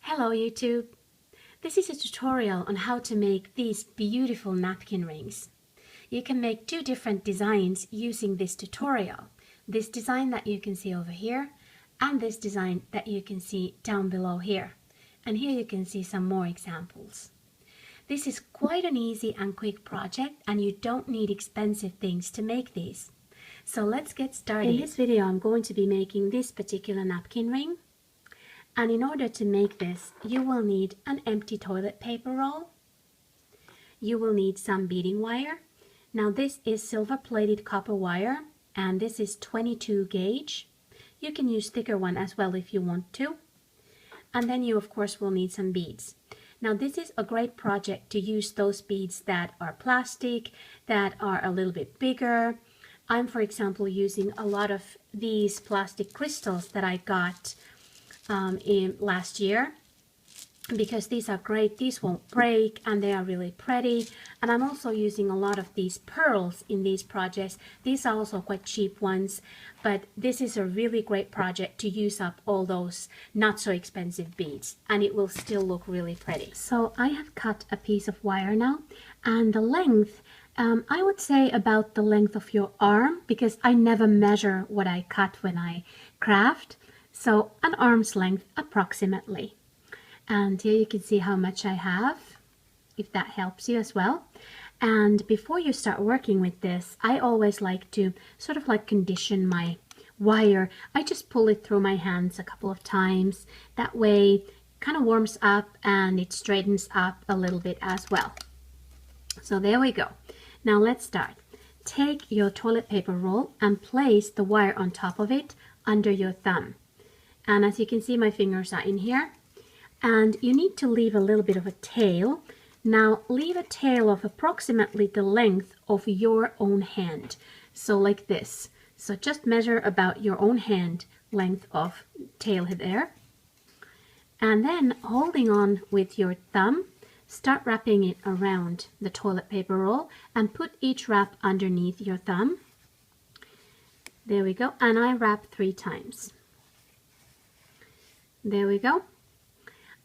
Hello YouTube! This is a tutorial on how to make these beautiful napkin rings. You can make two different designs using this tutorial. This design that you can see over here and this design that you can see down below here. And here you can see some more examples. This is quite an easy and quick project and you don't need expensive things to make these. So let's get started. In this video I'm going to be making this particular napkin ring. And in order to make this, you will need an empty toilet paper roll. You will need some beading wire. Now this is silver plated copper wire and this is 22 gauge. You can use thicker one as well if you want to. And then you of course will need some beads. Now this is a great project to use those beads that are plastic, that are a little bit bigger. I'm for example using a lot of these plastic crystals that I got in last year because these are great, these won't break and they are really pretty. And I'm also using a lot of these pearls in these projects. These are also quite cheap ones, but this is a really great project to use up all those not so expensive beads and it will still look really pretty. So I have cut a piece of wire now and the length I would say about the length of your arm because I never measure what I cut when I craft. So an arm's length approximately. And here you can see how much I have, if that helps you as well. And before you start working with this, I always like to sort of like condition my wire. I just pull it through my hands a couple of times. That way it kind of warms up and it straightens up a little bit as well. So there we go. Now let's start. Take your toilet paper roll and place the wire on top of it under your thumb. And as you can see, my fingers are in here. And you need to leave a little bit of a tail. Now leave a tail of approximately the length of your own hand. So like this. So just measure about your own hand length of tail there. And then holding on with your thumb, start wrapping it around the toilet paper roll and put each wrap underneath your thumb. There we go. And I wrap 3 times. There we go.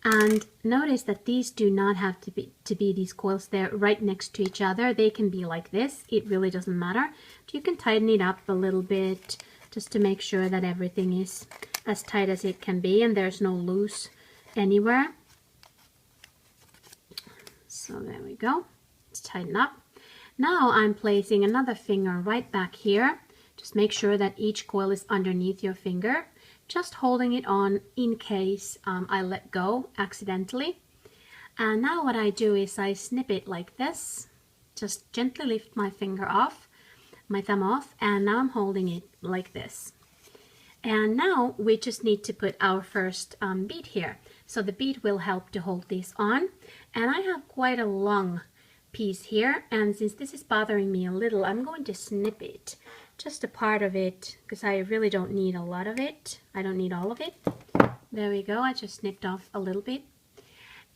And notice that these do not have to be these coils. They're right next to each other. They can be like this. It really doesn't matter. You can tighten it up a little bit just to make sure that everything is as tight as it can be and there's no loose anywhere. So there we go. Let's tighten up. Now I'm placing another finger right back here. Just make sure that each coil is underneath your finger. Just holding it on in case I let go accidentally. And now what I do is I snip it like this. Just gently lift my finger off, my thumb off, and now I'm holding it like this. And now we just need to put our first bead here. So the bead will help to hold this on. And I have quite a long piece here, and since this is bothering me a little, I'm going to snip it. Just a part of it, because I really don't need a lot of it. I don't need all of it. There we go, I just snipped off a little bit.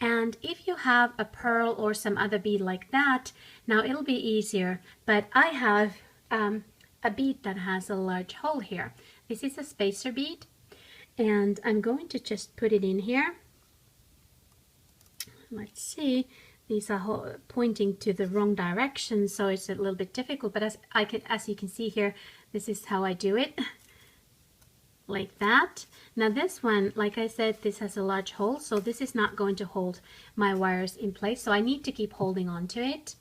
And if you have a pearl or some other bead like that, now it'll be easier, but I have a bead that has a large hole here. This is a spacer bead, and I'm going to just put it in here. Let's see. These are pointing to the wrong direction, so it's a little bit difficult, but as you can see here, this is how I do it, like that. Now this one, like I said, this has a large hole, so this is not going to hold my wires in place, so I need to keep holding on to it.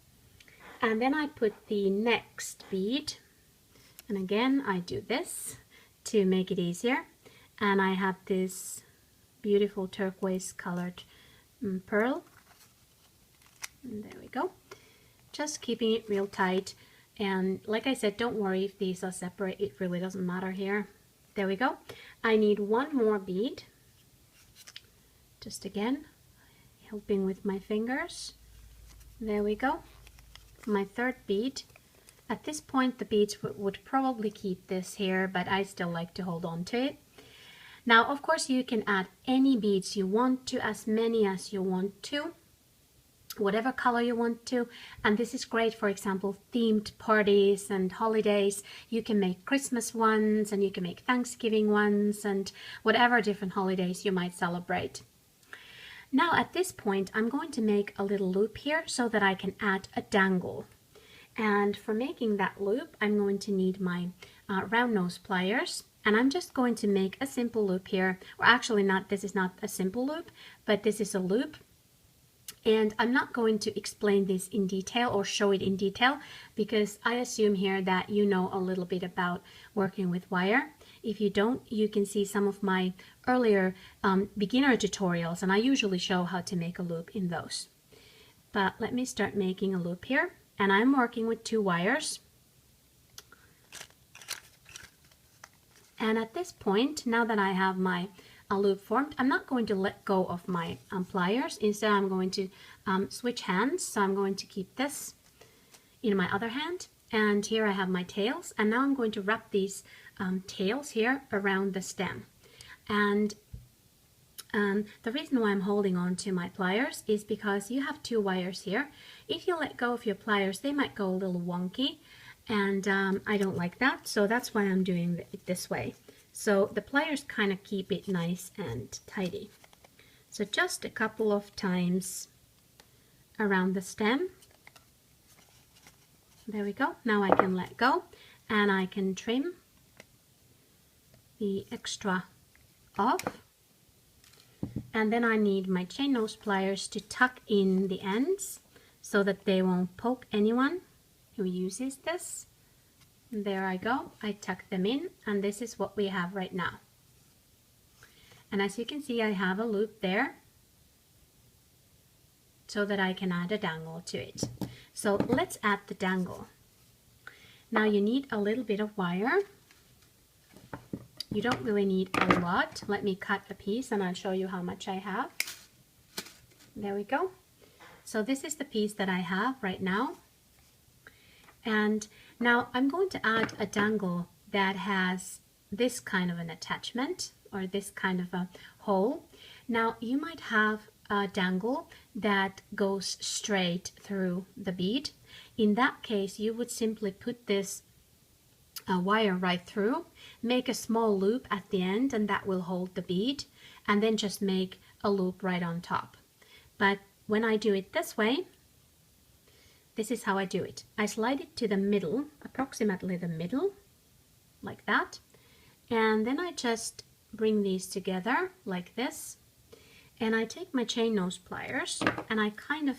And then I put the next bead, and again I do this to make it easier. And I have this beautiful turquoise colored pearl. And there we go. Just keeping it real tight. And like I said, don't worry if these are separate. It really doesn't matter here. There we go. I need one more bead. Just again, helping with my fingers. There we go. My third bead. At this point, the beads would probably keep this here, but I still like to hold on to it. Now, of course, you can add any beads you want to, as many as you want to. Whatever color you want to, and this is great for example themed parties and holidays. You can make Christmas ones and you can make Thanksgiving ones and whatever different holidays you might celebrate. Now at this point, I'm going to make a little loop here so that I can add a dangle. And for making that loop, I'm going to need my round nose pliers. And I'm just going to make a simple loop here. Or actually not, this is not a simple loop, but this is a loop. And I'm not going to explain this in detail or show it in detail because I assume here that you know a little bit about working with wire. If you don't, you can see some of my earlier beginner tutorials, and I usually show how to make a loop in those. But let me start making a loop here, and I'm working with 2 wires. And at this point, now that I have my loop formed, I'm not going to let go of my pliers. Instead, I'm going to switch hands. So I'm going to keep this in my other hand, and here I have my tails, and now I'm going to wrap these tails here around the stem. And the reason why I'm holding on to my pliers is because you have 2 wires here. If you let go of your pliers, they might go a little wonky, and I don't like that, so that's why I'm doing it this way. So the pliers kind of keep it nice and tidy. So just a couple of times around the stem. There we go. Now I can let go and I can trim the extra off. And then I need my chain nose pliers to tuck in the ends so that they won't poke anyone who uses this. There I go. I tuck them in, and this is what we have right now. And as you can see, I have a loop there so that I can add a dangle to it. So let's add the dangle. Now you need a little bit of wire. You don't really need a lot. Let me cut a piece and I'll show you how much I have. There we go. So this is the piece that I have right now. And now I'm going to add a dangle that has this kind of an attachment or this kind of a hole. Now you might have a dangle that goes straight through the bead. In that case, you would simply put this wire right through, make a small loop at the end, and that will hold the bead, and then just make a loop right on top. But when I do it this way, this is how I do it. I slide it to the middle, approximately the middle, like that. And then I just bring these together like this. And I take my chain nose pliers and I kind of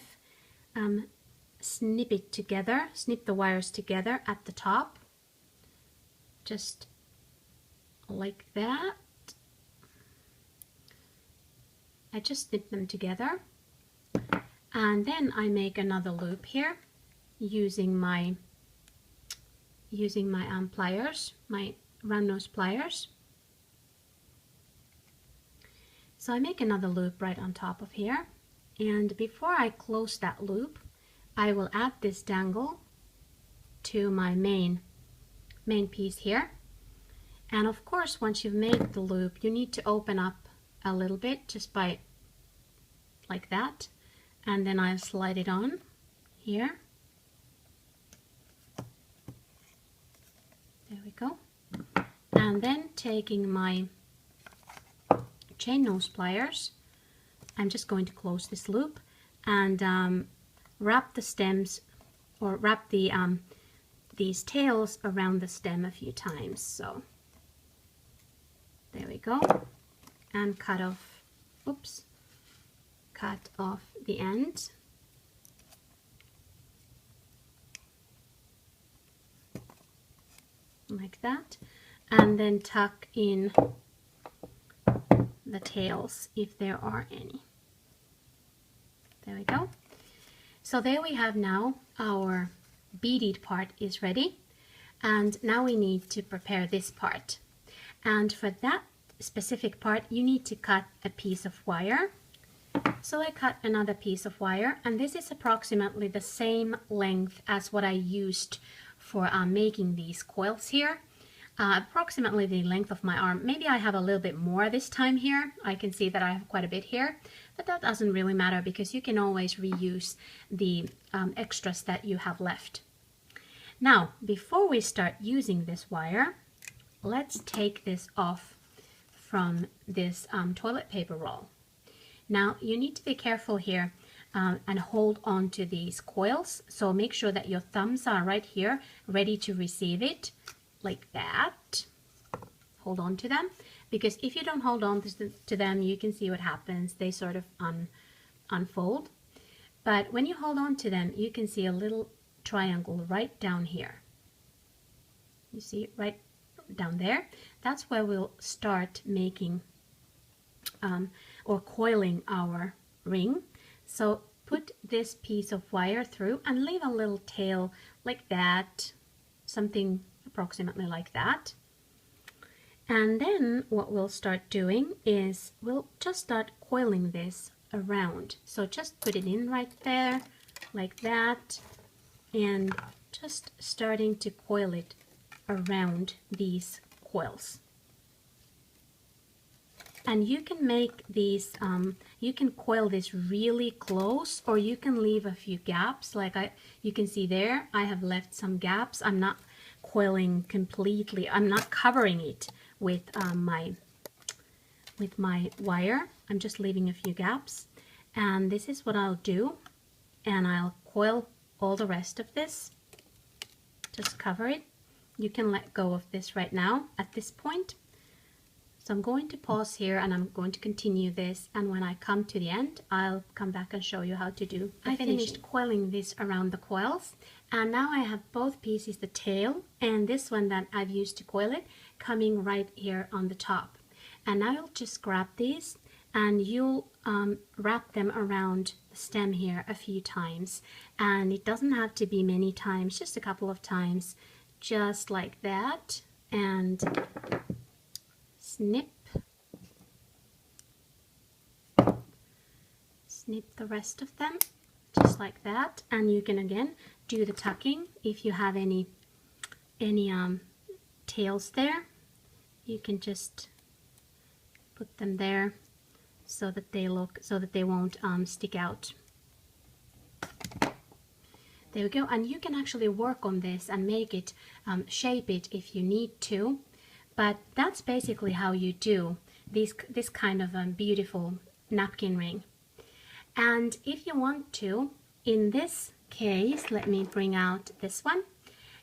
snip it together, snip the wires together at the top. Just like that. I just snip them together. And then I make another loop here using my pliers, my round nose pliers. So I make another loop right on top of here. And before I close that loop, I will add this dangle to my main piece here. And of course, once you've made the loop, you need to open up a little bit just by like that. And then I'll slide it on here. There we go. And then taking my chain nose pliers, I'm just going to close this loop and wrap the stems, or wrap the these tails around the stem a few times. So there we go. And cut off, oops. Cut off the end. Like that. And then tuck in the tails if there are any. There we go. So there we have now our beaded part is ready. And now we need to prepare this part. And for that specific part, you need to cut a piece of wire. So I cut another piece of wire, and this is approximately the same length as what I used for making these coils here. Approximately the length of my arm. Maybe I have a little bit more this time here. I can see that I have quite a bit here, but that doesn't really matter because you can always reuse the extras that you have left. Now, before we start using this wire, let's take this off from this toilet paper roll. Now you need to be careful here and hold on to these coils. So make sure that your thumbs are right here, ready to receive it, like that. Hold on to them, because if you don't hold on to them, you can see what happens. They sort of unfold. But when you hold on to them, you can see a little triangle right down here. You see it right down there? That's where we'll start making or coiling our ring. So put this piece of wire through and leave a little tail like that, something approximately like that. And then what we'll start doing is we'll just start coiling this around. So just put it in right there like that, and just starting to coil it around these coils. And you can make these, you can coil this really close, or you can leave a few gaps. Like you can see there, I have left some gaps. I'm not coiling completely. I'm not covering it with my wire. I'm just leaving a few gaps. And this is what I'll do. And I'll coil all the rest of this. Just cover it. You can let go of this right now at this point. So I'm going to pause here and I'm going to continue this, and when I come to the end, I'll come back and show you how to do the finishing. I finished coiling this around the coils, and now I have both pieces, the tail and this one that I've used to coil it, coming right here on the top. And now I'll just grab these and you'll wrap them around the stem here a few times. And it doesn't have to be many times, just a couple of times, just like that. And snip the rest of them just like that. And you can again do the tucking. If you have any tails there, you can just put them there so that they won't stick out. There we go. And you can actually work on this and make it shape it if you need to. But that's basically how you do this kind of beautiful napkin ring. And if you want to, in this case, let me bring out this one.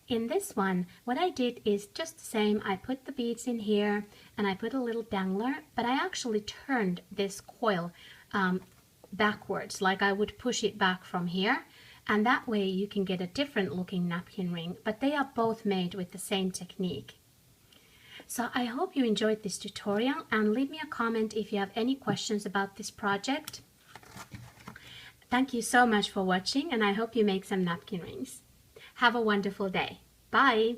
In this one, what I did is just the same. I put the beads in here and I put a little dangler, but I actually turned this coil backwards, like I would push it back from here. And that way you can get a different looking napkin ring, but they are both made with the same technique. So I hope you enjoyed this tutorial, and leave me a comment if you have any questions about this project. Thank you so much for watching, and I hope you make some napkin rings. Have a wonderful day. Bye!